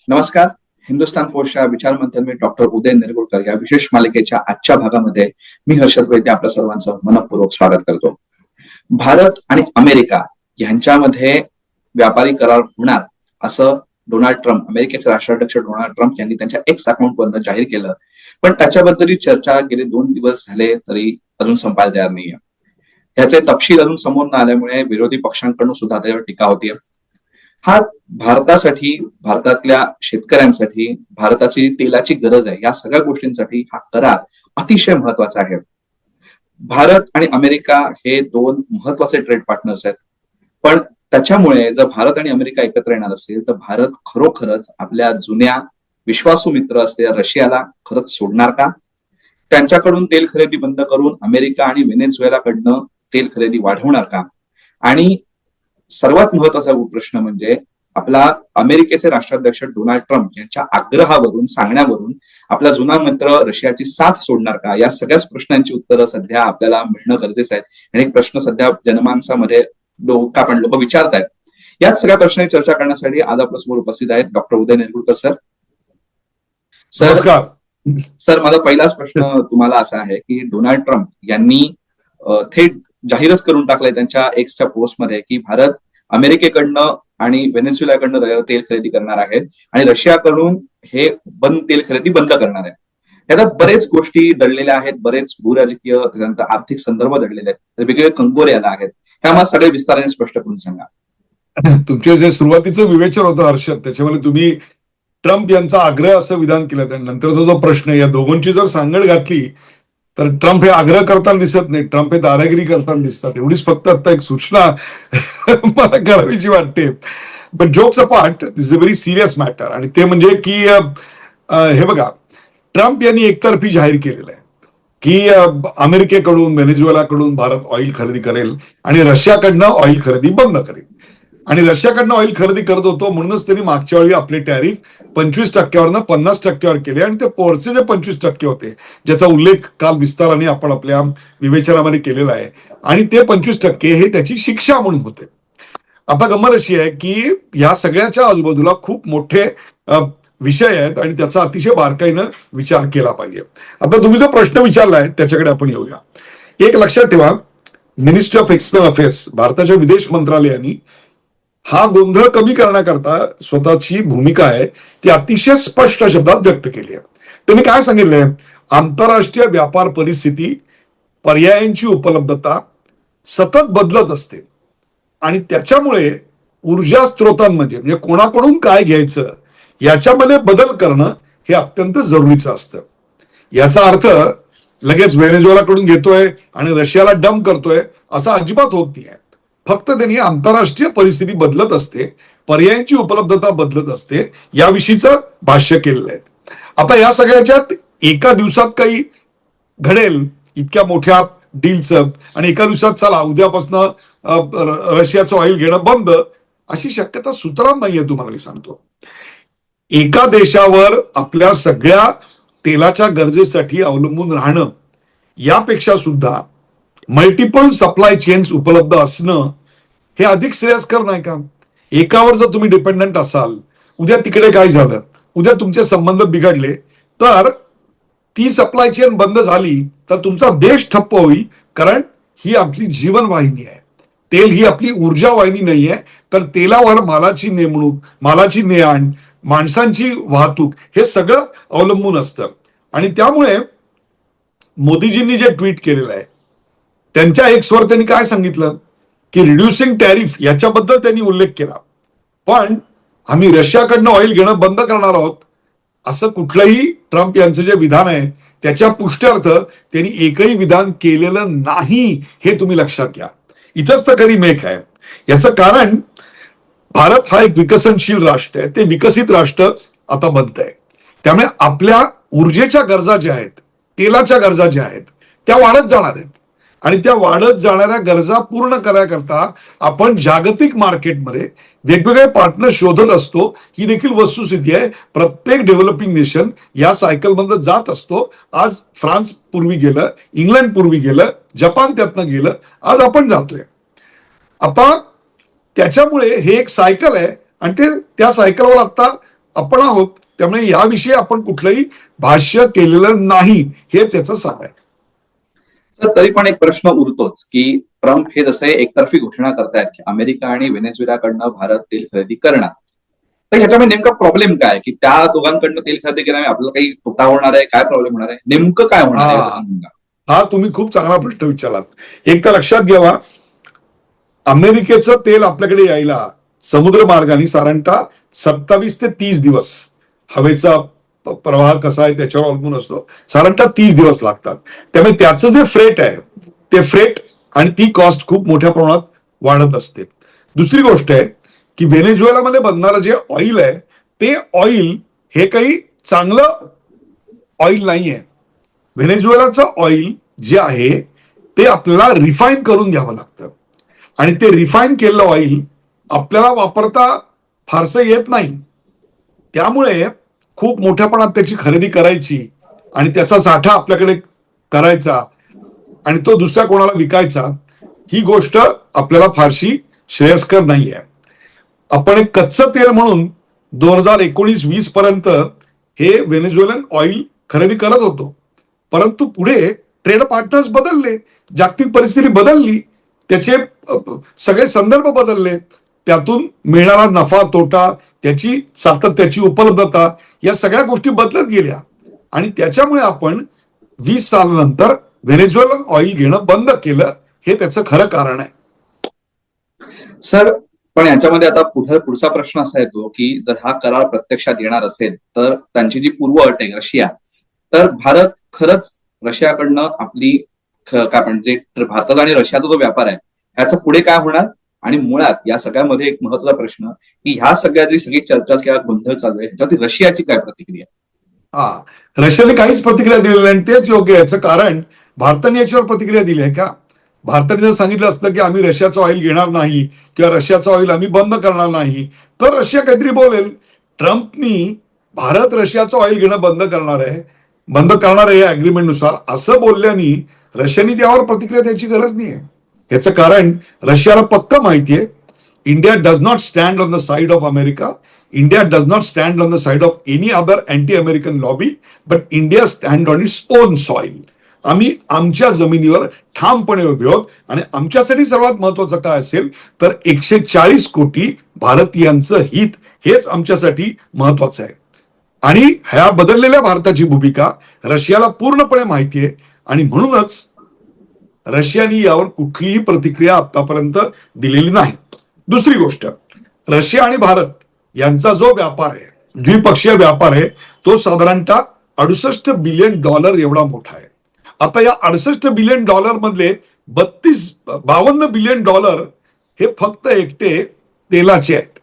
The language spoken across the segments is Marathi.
नमस्कार. हिंदुस्थान पोस्टच्या विचार मंथन मी डॉक्टर उदय निरगुडकर या विशेष मालिकेच्या आजच्या भागामध्ये मी हर्षद वैद्य आपल्या सर्वांचं मनपूर्वक स्वागत करतो. भारत आणि अमेरिका यांच्यामध्ये व्यापारी करार होणार असं डोनाल्ड ट्रम्प, अमेरिकेचे राष्ट्राध्यक्ष डोनाल्ड ट्रम्प यांनी त्यांच्या एक्स अकाउंटवरनं जाहीर केलं. पण त्याच्याबद्दल चर्चा गेले 2 दिवस झाले तरी अजून संपायला तयार नाहीये. याचे तपशील अजून समोर न आल्यामुळे विरोधी पक्षांकडून सुद्धा त्यावर टीका होतीये. हा भारतासाठी, भारतातल्या शेतकऱ्यांसाठी, भारताची तेलाची गरज आहे, या सगळ्या गोष्टींसाठी हा करार अतिशय महत्वाचा आहे. भारत आणि अमेरिका हे 2 महत्वाचे ट्रेड पार्टनर्स आहेत. पण त्याच्यामुळे जर भारत आणि अमेरिका एकत्र येणार असेल तर भारत खरोखरच आपल्या जुन्या विश्वासू मित्र असलेल्या रशियाला खरंच सोडणार का? त्यांच्याकडून तेल खरेदी बंद करून अमेरिका आणि व्हेनेझुएलाकडनं तेल खरेदी वाढवणार का? आणि सर्वात महत्वाचा प्रश्न म्हणजे आपला अमेरिकेचे राष्ट्राध्यक्ष डोनाल्ड ट्रम्प यांच्या आग्रहावरून, सांगण्यावरून आपला जुना मित्र रशियाची साथ सोडणार का? या सगळ्याच प्रश्नांची उत्तरं सध्या आपल्याला मिळणं गरजेचं आहे. आणि एक प्रश्न सध्या जनमानसामध्ये लोक विचारतायत. याच सगळ्या प्रश्नांची चर्चा करण्यासाठी आज आपल्या समोर उपस्थित आहेत doctor Uday Nirgudkar sir. Sir, माझा पहिलाच प्रश्न तुम्हाला असा आहे की डोनाल्ड ट्रम्प यांनी थेट जाहीरच करून टाकलंय त्यांच्या एक्सच्या पोस्टमध्ये की भारत अमेरिकेकडनं आणि व्हेनेझुएलाकडनं तेल खरेदी करणार आहे आणि रशियाकडून हे तेल खरेदी बंद करणार आहे. यात बरेच गोष्टी दडलेल्या आहेत, बरेच भूराजकीय, त्याच्यानंतर आर्थिक संदर्भ दडलेले आहेत, वेगवेगळे कंगोरे याला आहेत. हे आम्हाला सगळे विस्ताराने स्पष्ट करून सांगा. तुमचे जे सुरुवातीचं विवेचन होतं हर्षद, त्याच्यामध्ये तुम्ही ट्रम्प यांचा आग्रह असं विधान केलं आणि नंतरचा जो प्रश्न, या दोघांची जर सांगड घातली तर ट्रम्प हे आग्रह करताना दिसत नाही, ट्रम्प हे दादागिरी करताना दिसतात. एवढीच फक्त आता एक सूचना मला करावीची वाटते. पण jokes apart, this is a very serious matter. आणि ते म्हणजे की हे बघा, ट्रम्प यांनी एकतर्फी जाहीर केलेलं आहे की अमेरिकेकडून, व्हेनेझुएलाकडून भारत ऑइल खरेदी करेल आणि रशियाकडनं ऑइल खरेदी बंद करेल. आणि रशियाकडनं ऑइल खरेदी करत होतो म्हणूनच त्यांनी मागच्या वेळी आपले टॅरिफ 25%वरनं 50%वर केले आणि ते पोरचे जे 25% होते, ज्याचा उल्लेख काल विस्ताराने आपण आपल्या विवेचनामध्ये केलेला आहे, आणि ते 25% हे त्याची शिक्षा म्हणून होते. आता गंमत अशी आहे की या सगळ्याच्या आजूबाजूला खूप मोठे विषय आहेत आणि त्याचा अतिशय बारकाईनं विचार केला पाहिजे. आता तुम्ही जो प्रश्न विचारलाय त्याच्याकडे आपण येऊया. एक लक्षात ठेवा, मिनिस्ट्री ऑफ एक्सटर्नल अफेअर्स, भारताच्या विदेश मंत्रालयाने हा गोंधळ कमी करण्याकरता स्वतःची भूमिका आहे ती अतिशय स्पष्ट शब्दात व्यक्त केली आहे. त्यांनी काय सांगितलंय? आंतरराष्ट्रीय व्यापार परिस्थिती, पर्यायांची उपलब्धता सतत बदलत असते आणि त्याच्यामुळे ऊर्जा स्त्रोतांमध्ये म्हणजे कोणाकडून काय घ्यायचं याच्यामध्ये बदल करणं हे अत्यंत जरुरीचं असतं. याचा अर्थ लगेच व्हेनेझुएलाकडून घेतोय आणि रशियाला डंप करतोय असं अजिबात होत नाही. फक्त त्यांनी आंतरराष्ट्रीय परिस्थिती बदलत असते, पर्यायांची उपलब्धता बदलत असते, याविषयीचं भाष्य केलेलं आहे. आता या सगळ्याच्यात एका दिवसात काही घडेल इतक्या मोठ्या डीलचं आणि एका दिवसात चला उद्यापासून रशियाचं ऑइल घेणं बंद, अशी शक्यता सुतराम नाहीये. तुम्हाला मी सांगतो, एका देशावर आपल्या सगळ्या तेलाच्या गरजेसाठी अवलंबून राहणं यापेक्षा सुद्धा मल्टिपल सप्लाय चेन्स उपलब्ध असणं हे अधिक श्रेयस्कर नाही का? एकावर जर तुम्ही डिपेंडंट असाल, उद्या तिकडे काय झालं, उद्या तुमचे संबंध बिघडले तर ती सप्लाय चेन बंद झाली तर तुमचा देश ठप्प होईल. कारण ही आपली जीवनवाहिनी आहे. तेल ही आपली ऊर्जा वाहिनी नाहीये. तर तेलावर मालाची नेमणूक, मालाची ने-आण, माणसांची वाहतूक हे सगळं अवलंबून असतं. आणि त्यामुळे मोदीजींनी जे ट्विट केलेलं आहे त्यांच्या एक्सवर त्यांनी काय सांगितलं की रिड्युसिंग टॅरिफ याच्याबद्दल त्यांनी उल्लेख केला, पण आम्ही रशियाकडनं ऑइल घेणं बंद करणार आहोत असं कुठलंही ट्रम्प यांचं जे विधान आहे त्याच्या पुष्ट्यर्थ त्यांनी एकही विधान केलेलं नाही, हे तुम्ही लक्षात घ्या. इथंच तर खरी मेख आहे. याचं कारण भारत हा एक विकसनशील राष्ट्र आहे, ते विकसित राष्ट्र आता बनत आहे. त्यामुळे आपल्या ऊर्जेच्या गरजा ज्या आहेत, तेलाच्या गरजा ज्या आहेत त्या वाढत जाणार आहेत आणि त्या वाढत जाणाऱ्या गरजा पूर्ण करण्याकरता आपण जागतिक मार्केटमध्ये वेगवेगळे पार्टनर शोधत असतो. ही देखील वस्तुस्थिती आहे. प्रत्येक डेव्हलपिंग नेशन या सायकलमधून जात असतो. आज फ्रान्स पूर्वी गेलं, इंग्लंड पूर्वी गेलं, जपान त्यातनं गेलं, आज आपण जातोय. आता त्याच्यामुळे हे एक सायकल आहे आणि ते त्या सायकलवर आता आपण आहोत. त्यामुळे याविषयी आपण कुठलंही भाष्य केलेलं नाही, हेच याचं सार आहे. तर तरी पण एक प्रश्न उरतोच की ट्रम्प हे जसे एकतर्फी घोषणा करतायत की अमेरिका आणि व्हेनेझुएलाकडनं भारत तेल खरेदी करणार, तर ह्याच्यामध्ये नेमका प्रॉब्लेम काय की त्या दोघांकडनं तेल खरेदी केल्याने आपल्याला काही तोटा होणार आहे, काय प्रॉब्लेम होणार आहे, नेमकं काय होणार आहे हा याबद्दल सांगा. हा तुम्ही खूप चांगला प्रश्न विचारलात. एक तर लक्षात घ्यावा, अमेरिकेचं तेल आपल्याकडे यायला समुद्र मार्गाने साधारणतः 27 ते 30 दिवस, हवेचा प्रवाह कसा आहे त्याच्यावर अवलंबून असतो, साधारणतः 30 दिवस लागतात. त्यामुळे त्याचं जे फ्रेट आहे ते फ्रेट आणि ती कॉस्ट खूप मोठ्या प्रमाणात वाढत असते. दुसरी गोष्ट आहे की व्हेनेझुएलामध्ये बनणारं जे ऑइल आहे ते ऑइल हे काही चांगलं ऑइल नाहीये. व्हेनेझुएलाचं ऑइल जे आहे ते आपल्याला रिफाईन करून घ्यावं लागतं आणि ते रिफाईन केलेलं ऑइल आपल्याला वापरता फारसं येत नाही. त्यामुळे खूप मोठ्या प्रमाणात त्याची खरेदी करायची आणि त्याचा साठा आपल्याकडे करायचा आणि तो दुसऱ्या कोणाला विकायचा, ही गोष्ट आपल्याला फारशी श्रेयस्कर नाही आहे. आपण एक कच्चं तेल म्हणून 2019-20 पर्यंत हे व्हेनेझुएलन ऑइल खरेदी करत होतो. परंतु पुढे ट्रेड पार्टनर्स बदलले, जागतिक परिस्थिती बदलली, त्याचे सगळे संदर्भ बदलले, त्यातून मिळणारा नफा तोटा, त्याची सातत्याची उपलब्धता, या सगळ्या गोष्टी बदलत गेल्या आणि त्याच्यामुळे आपण 20 सालानंतर व्हेनेझुएलन ऑइल घेणं बंद केलं. हे त्याचं खरं कारण आहे. सर, पण याच्यामध्ये आता पुढचा प्रश्न असा येतो की जर हा करार प्रत्यक्षात येणार असेल तर त्यांची जी पूर्व अट आहे रशिया, तर भारत खरंच रशियाकडनं आपली काय म्हणजे भारताचा आणि रशियाचा जो व्यापार आहे ह्याचा पुढे काय होणार, आणि मुळात या सगळ्यामध्ये एक महत्वाचा प्रश्न की ह्या सगळ्याची सगळी चर्चा किंवा गोंधळ चालू आहे ह्याच्यावरती रशियाची काय प्रतिक्रिया. हा, रशियाने काहीच प्रतिक्रिया दिलेली नाही, तेच योग्य आहे. याचं कारण, भारताने याच्यावर प्रतिक्रिया दिली आहे का? भारताने जर सांगितलं असतं की आम्ही रशियाचं ऑइल घेणार नाही किंवा रशियाचं ऑइल आम्ही बंद करणार नाही, तर रशिया काहीतरी बोलेल. ट्रम्पनी भारत रशियाचं ऑइल घेणं बंद करणार आहे या अग्रीमेंटनुसार असं बोलल्याने रशियाने त्यावर प्रतिक्रिया द्यायची गरज नाही आहे. याचं कारण, रशियाला पक्क माहितीये, India does not stand on the side of America, India does not stand on the side of any other anti-American lobby, but India stand on its own soil. आम्ही आमच्या जमिनीवर ठामपणे उभे आहोत आणि आमच्यासाठी सर्वात महत्वाचं काय असेल तर 140 कोटी भारतीयांचं हित हेच आमच्यासाठी महत्वाचं आहे. आणि ह्या बदललेल्या भारताची भूमिका रशियाला पूर्णपणे माहिती आहे आणि म्हणूनच रशियाने यावर कुठलीही प्रतिक्रिया आतापर्यंत दिलेली नाही. दुसरी गोष्ट, रशिया आणि भारत यांचा जो व्यापार आहे, द्विपक्षीय व्यापार आहे, तो साधारणतः $68 बिलियन एवढा मोठा आहे. आता या $68 बिलियन मधले 52 बिलियन हे फक्त एकटे तेलाचे आहेत.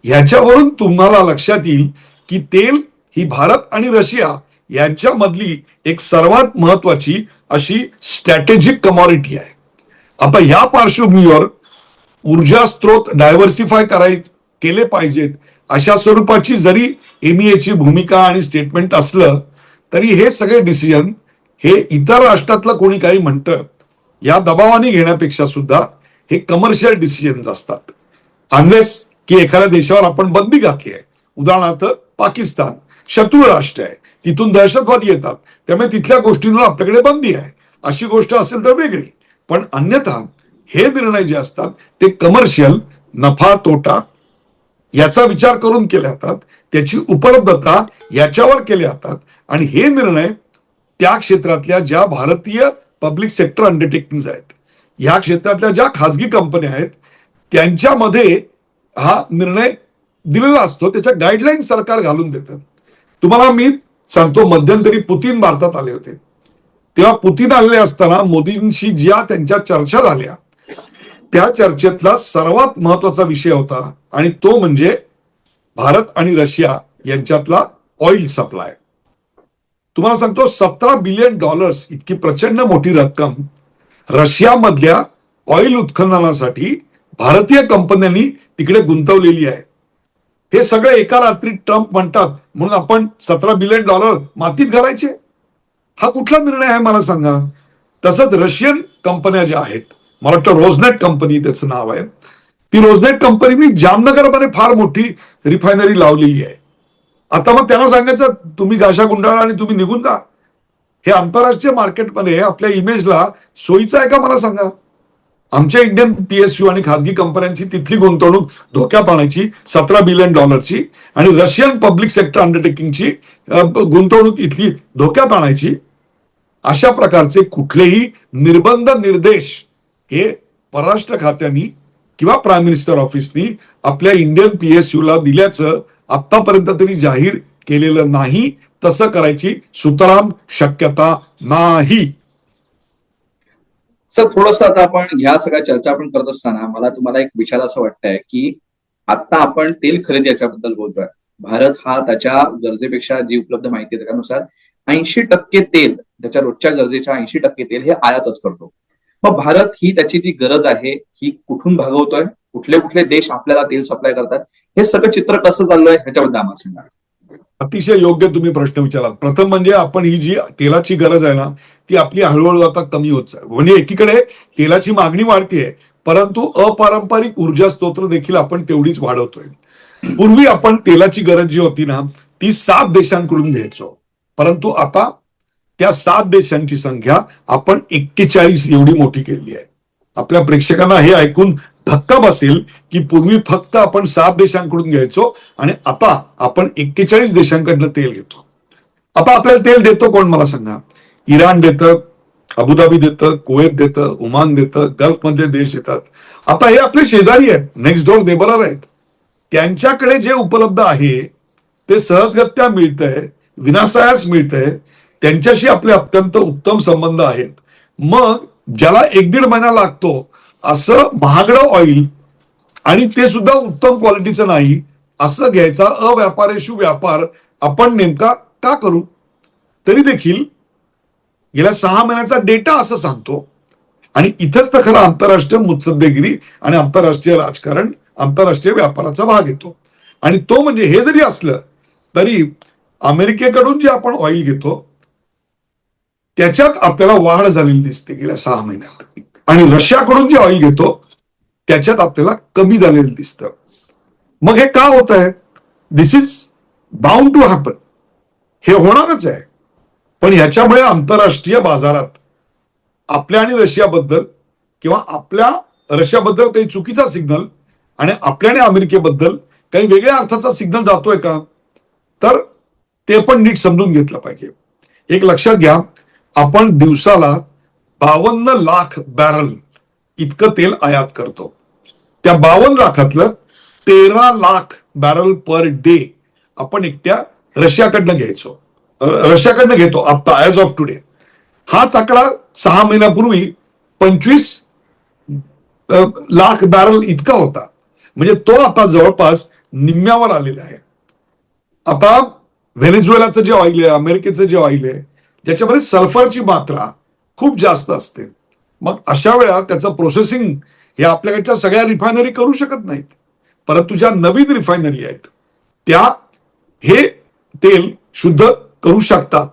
ह्याच्यावरून तुम्हाला लक्षात येईल की तेल ही भारत आणि रशिया यांच्यामधली एक सर्वात महत्वाची अशी स्ट्रॅटेजिक कमॉडिटी आहे. आता ह्या पार्श्वभूमीवर ऊर्जा स्त्रोत डायव्हर्सिफाय केले पाहिजेत अशा स्वरूपाची जरी एमईएची भूमिका आणि स्टेटमेंट असलं तरी हे सगळे डिसिजन हे इतर राष्ट्रातलं कोणी काही म्हणतं या दबावाने घेण्यापेक्षा सुद्धा हे कमर्शियल डिसिजन असतात. अनलेस की एखाद्या देशावर आपण बंदी घातली आहे, उदाहरणार्थ पाकिस्तान शत्रू राष्ट्र आहे, तिथून दहशतवादी येतात, त्यामुळे तिथल्या गोष्टींवर आपल्याकडे बंदी आहे, अशी गोष्ट असेल तर वेगळी. पण अन्यथा हे निर्णय जे असतात ते कमर्शियल, नफा तोटा याचा विचार करून केले जातात, त्याची उपलब्धता याच्यावर केले जातात आणि हे निर्णय त्या क्षेत्रातल्या ज्या भारतीय पब्लिक सेक्टर अंडरटेकिंग्स आहेत, या क्षेत्रातल्या ज्या खासगी कंपन्या आहेत त्यांच्यामध्ये हा निर्णय दिलेला असतो, त्याच्या गाईडलाईन सरकार घालून देतं. तुम्हाला मी सांगतो, मध्यंतरी पुतीन भारतात आले होते, तेव्हा पुतीन आलेले असताना मोदींशी ज्या त्यांच्या चर्चा झाल्या त्या चर्चेतला सर्वात महत्वाचा विषय होता आणि तो म्हणजे भारत आणि रशिया यांच्यातला ऑइल सप्लाय. तुम्हाला सांगतो, $17 बिलियन इतकी प्रचंड मोठी रक्कम रशियामधल्या ऑइल उत्खननासाठी भारतीय कंपन्यांनी तिकडे गुंतवलेली आहे. हे सगळं एका रात्री ट्रम्प म्हणतात म्हणून आपण $17 बिलियन मातीत घालायचे, हा कुठला निर्णय आहे मला सांगा. तसंच रशियन कंपन्या ज्या आहेत, मला वाटतं रोजनेट कंपनी त्याचं नाव आहे, ती रोजनेट कंपनीने जामनगरमध्ये फार मोठी रिफायनरी लावलेली आहे आता मग त्यांना सांगायचं तुम्ही गाशा गुंडाळा आणि तुम्ही निघून जा. हे आंतरराष्ट्रीय मार्केटमध्ये आपल्या इमेजला सोयीचं आहे का मला सांगा. आमच्या इंडियन PSU आणि खासगी कंपन्यांची तिथली गुंतवणूक धोक्यात आणायची $17 बिलियन आणि रशियन पब्लिक सेक्टर अंडरटेकिंगची गुंतवणूक इथली धोक्यात आणायची. अशा प्रकारचे कुठलेही निर्बंध निर्देश हे परराष्ट्र खात्यानी किंवा प्राईम मिनिस्टर ऑफिसनी आपल्या इंडियन PSU ला दिल्याचं आतापर्यंत तरी जाहीर केलेलं नाही. तसं करायची सुतराम शक्यता नाही. सर थोडस आता आपण ह्या सगळ्या चर्चा आपण करत असताना मला तुम्हाला एक विचार असं वाटतंय की आता आपण तेल खरेदी याच्याबद्दल बोलतोय. भारत हा त्याच्या गरजेपेक्षा जी उपलब्ध माहिती आहे त्यानुसार 80% तेल, त्याच्या रोजच्या गरजेच्या 80% तेल हे आयातच करतो. मग भारत ही त्याची जी गरज आहे ही कुठून भागवतोय, कुठले कुठले देश आपल्याला तेल सप्लाय करतात, हे सगळं चित्र कसं चाललंय ह्याच्याबद्दल आम्हाला सांगा. अतिशय योग्य तुम्ही प्रश्न विचारलात. प्रथम म्हणजे आपण ही जी तेलाची गरज आहे ना ती आपली हळूहळू आता कमी होत आहे. म्हणजे एकीकडे तेलाची मागणी वाढतीये परंतु अपारंपरिक ऊर्जा स्त्रोत देखील आपण तेवढीच वाढवतोय. पूर्वी आपण तेलाची गरज जी होती ना ती 7 देशांकडून घ्यायचो परंतु आता त्या 7 देशांची संख्या आपण 41 एवढी मोठी केली आहे. आपल्या प्रेक्षकांना हे ऐकून धक्का बसेल की पूर्वी फक्त आपण 7 देशांकडून घ्यायचो आणि आता आपण 41 देशांकडनं तेल घेतो. आता आपल्याला तेल देतो कोण मला सांगा. इराण देतं, अबुधाबी देतं, कुवेत देतं, ओमान देतं, गल्फ मधले देश देतात. आता हे आपले शेजारी आहेत, नेक्स्ट डोर नेबरर आहेत. त्यांच्याकडे जे उपलब्ध आहे ते सहजगत्या मिळतंय, विनासायास मिळतंय, त्यांच्याशी आपले अत्यंत उत्तम संबंध आहेत. मग ज्याला 1-1.5 महिना लागतो असं महागडं ऑइल आणि ते सुद्धा उत्तम क्वालिटीचं नाही असं घ्यायचा अव्यापारेषु व्यापार आपण नेमका का करू. तरी देखील गेल्या 6 महिन्याचा डेटा असं सांगतो. आणि इथंच तर खरं आंतरराष्ट्रीय मुत्सद्देगिरी आणि आंतरराष्ट्रीय राजकारण, आंतरराष्ट्रीय व्यापाराचा भाग येतो. आणि तो म्हणजे हे जरी असलं तरी अमेरिकेकडून जे आपण ऑइल घेतो त्याच्यात आपल्याला वाढ झालेली दिसते गेल्या 6 महिन्यात. आणि रशियाकडून जे ऑइल घेतो त्याच्यात आपल्याला कमी झालेलं दिसतं. मग हे का होत आहे. दिस इज बाउंड टू हॅपन. हे होणारच आहे. पण ह्याच्यामुळे आंतरराष्ट्रीय बाजारात आपल्या आणि रशियाबद्दल किंवा आपल्या रशियाबद्दल काही चुकीचा सिग्नल आणि आपल्या आणि अमेरिकेबद्दल काही वेगळ्या अर्थाचा सिग्नल जातोय का तर ते पण नीट समजून घेतलं पाहिजे. एक लक्षात घ्या आपण दिवसाला 52 लाख बॅरल इतकं तेल आयात करतो. त्या 52 लाखातलं 13 लाख बॅरल पर डे आपण एकट्या रशियाकडनं घेतो आता ऍज ऑफ टुडे. हाच आकडा 6 महिन्यापूर्वी 25 लाख बॅरल इतका होता. म्हणजे तो आता जवळपास निम्म्यावर आलेला आहे. आता व्हेनेझुएलाचं जे ऑइल आहे, अमेरिकेचं जे ऑइल आहे ज्याच्यामध्ये सल्फरची मात्रा खूप जास्त असते. मग अशा वेळा त्याचं प्रोसेसिंग हे आपल्याकडच्या सगळ्या रिफायनरी करू शकत नाहीत. परंतु ज्या नवीन रिफायनरी आहेत त्या हे तेल शुद्ध करू शकतात.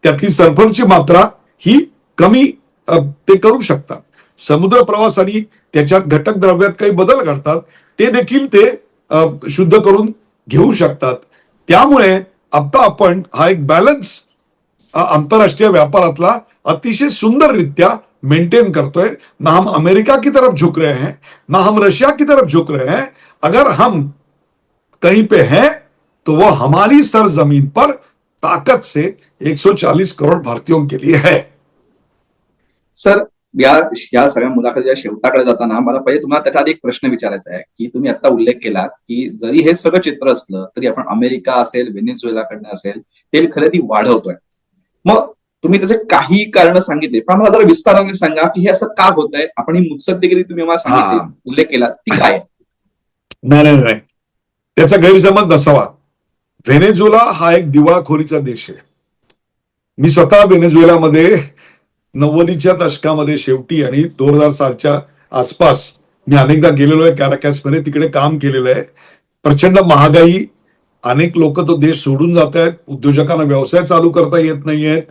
त्यातली सल्फरची मात्रा ही कमी ते करू शकतात. समुद्र प्रवासाने त्याच्यात घटक द्रव्यात काही बदल घडतात ते देखील ते शुद्ध करून घेऊ शकतात. त्यामुळे आता आपण हा एक बॅलन्स आंतरराष्ट्रीय व्यापारातला अतिशय सुंदररित्या मेंटेन करतोय. ना हम अमेरिका की तरफ झुक रहे हैं ना हम रशिया की तरफ झुक रहे हैं. अगर हम कहीं पे हैं तो वो हमारी सरजमीन पर ताकत से 140 करोड़ भारतीयों के लिए है. सर या सगळ्या मुलाखतीच्या शेवटाकडे जाताना मला पहिले तुम्हाला त्याच्या आधी एक प्रश्न विचारायचा आहे की तुम्ही आता उल्लेख केलात की जरी हे सगळं चित्र असलं तरी आपण अमेरिका असेल, व्हेनेझुएलाकडनं असेल तेल खरेदी वाढवतोय. मग तुम्ही त्याचे काही कारण सांगितले पण मला जरा विस्ताराने सांगा की हे असं का होत आहे. आपण ही मुत्सद्देगिरी तुम्ही मला सांगितली, उल्लेख केला ती काय आहे. नाही त्याचा गैरसमज नसावा. व्हेनेझुएला हा एक दिवाळखोरीचा देश आहे. मी स्वतः व्हेनेझुएलामध्ये 90च्या दशकामध्ये शेवटी आणि 2000 सालच्या आसपास मी अनेकदा गेलेलो आहे. कॅराकॅसमध्ये तिकडे काम केलेलं आहे. प्रचंड महागाई, अनेक लोक तो देश सोडून जात आहेत, उद्योजकांना व्यवसाय चालू करता येत नाहीयेत.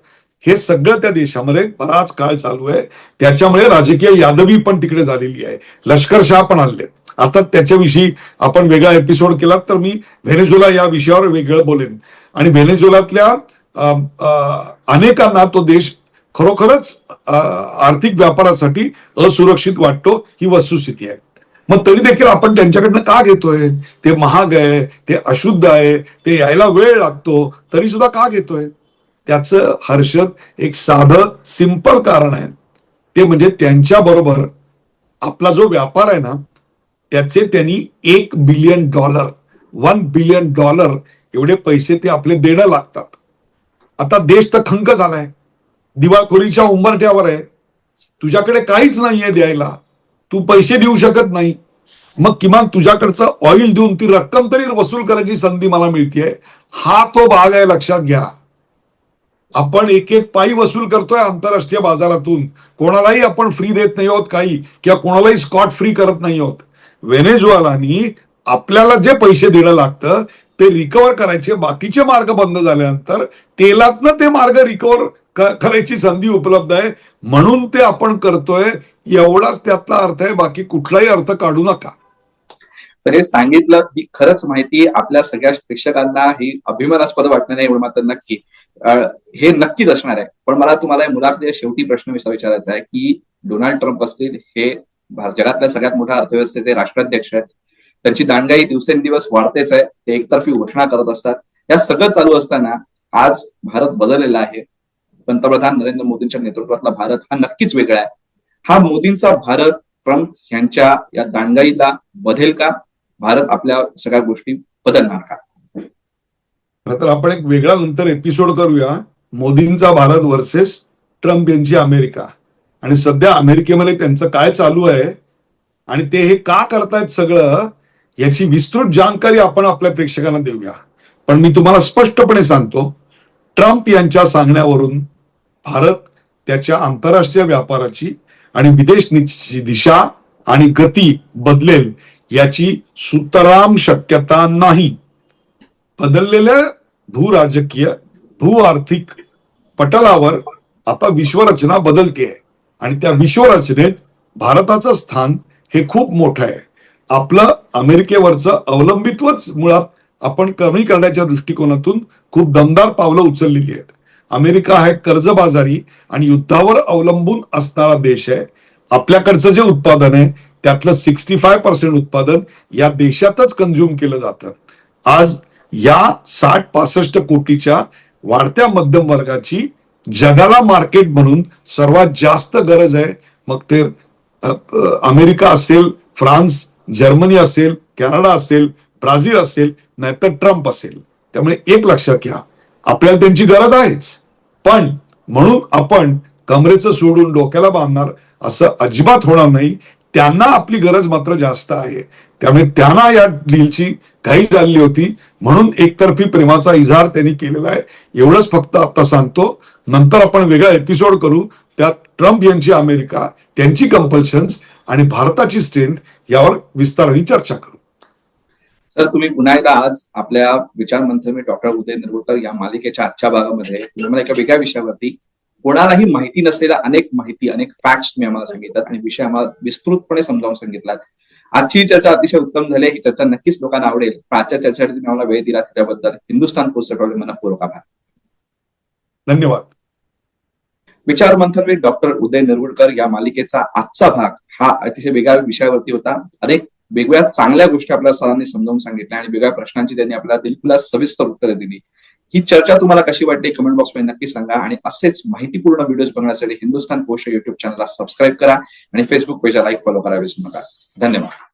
हे सगळं त्या देशामध्ये बराच काळ चालू आहे. त्याच्यामुळे राजकीय यादवी पण तिकडे झालेली आहे, लष्करशाह पण आणले. अर्थात त्याच्याविषयी आपण वेगळा एपिसोड केला तर मी व्हेनेझुएला या विषयावर वेगळं बोलेन. आणि व्हेनेझुएलातल्या अनेकांना तो देश खरोखरच आर्थिक व्यापारासाठी असुरक्षित वाटतो, ही वस्तुस्थिती आहे. मग तरी देखील आपण त्यांच्याकडनं का घेतोय? ते महाग आहे, ते अशुद्ध आहे, ते यायला वेळ लागतो, तरी सुद्धा का घेतोय? त्याचं हर्षद एक साधं सिंपल कारण आहे. ते म्हणजे त्यांच्या बरोबर आपला जो व्यापार आहे ना, त्याचे त्यांनी $1 बिलियन $1 बिलियन एवढे पैसे ते आपले देणं लागतात. आता देश तर खंक झालाय, दिवाळखोरीच्या उंबरठ्यावर आहे, तुझ्याकडे काहीच नाहीये द्यायला, तू पैसे देऊ शकत नाही, मग किमान तुझ्याकडचं ऑइल देऊन ती रक्कम तरी वसूल करायची संधी मला मिळतेय. हा तो भाग आहे, लक्षात घ्या. आपण एक एक पायी वसूल करतोय आंतरराष्ट्रीय बाजारातून, कोणालाही आपण फ्री देत नाही आहोत काही, किंवा कोणालाही स्कॉट फ्री करत नाही आहोत. व्हेनेझुएलानी आपल्याला जे पैसे देणं लागतं ते रिकव्हर करायचे बाकीचे मार्ग बंद झाल्यानंतर तेलातनं ते मार्ग रिकव्हर करायची संधी उपलब्ध आहे, म्हणून ते आपण करतोय, एवढाच त्यातला अर्थ आहे. बाकी कुठलाही अर्थ काढू नका. तर हे सांगितलं ही खरंच माहिती आपल्या सगळ्या प्रेक्षकांना ही अभिमानास्पद वाटणार नाही, एवढं मात्र नक्की हे नक्कीच असणार आहे. पण मला तुम्हाला मुलाखतीच्या शेवटी प्रश्न विचारायचा आहे की डोनाल्ड ट्रम्प असतील, हे जगातल्या सगळ्यात मोठ्या अर्थव्यवस्थेचे राष्ट्राध्यक्ष आहेत, त्यांची दांडगाई दिवसेंदिवस वाढतेच आहे, ते एकतर्फी घोषणा करत असतात. या सगळं चालू असताना आज भारत बदललेला आहे. पंतप्रधान नरेंद्र मोदींच्या नेतृत्वातला भारत हा नक्कीच वेगळा आहे. हा मोदींचा भारत ट्रम्प यांच्या या दांडगाईला बदलेल का? भारत आपल्या सगळ्या गोष्टी बदलणार का? तर आपण एक वेगळा नंतर एपिसोड करूया, मोदींचा भारत वर्सेस ट्रम्प यांची अमेरिका. आणि सध्या अमेरिकेमध्ये त्यांचं काय चालू आहे आणि ते हे का करतायत सगळं, याची विस्तृत जानकारी आपण आपल्या प्रेक्षकांना देऊया. पण मी तुम्हाला स्पष्टपणे सांगतो, ट्रम्प यांच्या सांगण्यावरून भारत त्याच्या आंतरराष्ट्रीय व्यापाराची आणि विदेश नीतीची दिशा आणि गती बदलेल याची सुतराम शक्यता नाही. बदललेल्या भूराजकीय भूआर्थिक पटलावर आता विश्वरचना बदलते आणि त्या विश्वरचनेत भारताचं स्थान हे खूप मोठं आहे. आपलं अमेरिकेवरचं अवलंबित्वच मुळात आपण कमी करण्याच्या दृष्टिकोनातून खूप दमदार पावलं उचललेली आहेत. अमेरिका हा कर्जबाजारी आणि युद्धावर अवलंबून असणारा देश आहे. आपल्याकडचं जे उत्पादन आहे त्यातलं 65% उत्पादन या देशातच कंझ्युम केलं जातं. आज या 60-65 कोटीच्या वाढत्या मध्यम वर्गाची जगाला मार्केट म्हणून सर्वात जास्त गरज आहे. मग ते अमेरिका असेल, फ्रान्स, जर्मनी असेल, कॅनडा असेल, ब्राझील असेल, नाहीतर ट्रम्प असेल. त्यामुळे एक लक्षात घ्या, आपल्याला त्यांची गरज आहेच, पण म्हणून आपण कमरेचं सोडून डोक्याला बांधणार असं अजिबात होणार नाही. त्यांना आपली गरज मात्र जास्त आहे. त्यामुळे त्यांना या डीलची घाई झाली होती, म्हणून एकतर्फी प्रेमाचा इजहार त्यांनी केलेला आहे. एवढंच फक्त आता सांगतो. नंतर आपण वेगळा एपिसोड करू, त्यात ट्रम्प यांची अमेरिका, त्यांची कंपल्शन्स आणि भारताची स्ट्रेंथ यावर विस्ताराने चर्चा करू. सर, तुम्ही पुन्हा एकदा आज आपल्या विचार मंथन मी डॉक्टर उदय निरगुडकर या मालिकेच्या आजच्या भागामध्ये तुम्हाला एका वेगळ्या विषयावरती, कोणालाही माहिती नसलेल्या अनेक फॅक्ट्स तुम्ही आम्हाला सांगितल्यात आणि विषय आम्हाला विस्तृतपणे समजावून सांगितलात. आजची चर्चा अतिशय उत्तम झाली. ही चर्चा नक्कीच लोकांना आवडेल. आजच्या चर्चेसाठी तुम्ही आम्हाला वेळ दिला त्याबद्दल हिंदुस्थान पोस्ट मनःपूर्वक आभार. धन्यवाद. विचार मंथन विथ डॉक्टर उदय निरगुडकर या मालिकेचा आजचा भाग हा अतिशय वेगळ्या विषयावरती होता. अनेक वेगवेगळ्या चांगल्या गोष्टी आपल्या सरांनी समजावून सांगितल्या आणि वेगळ्या प्रश्नांची त्यांनी आपल्याला दिलखुलास सविस्तर उत्तरं दिली. ही चर्चा तुम्हाला कशी वाटते कमेंट बॉक्समध्ये नक्की सांगा. आणि असेच माहितीपूर्ण व्हिडिओज बघण्यासाठी हिंदुस्थान पोस्ट युट्यूब चॅनलला सबस्क्राईब करा आणि फेसबुक पेजला लाईक फॉलो करा विसरू नका. धन्यवाद.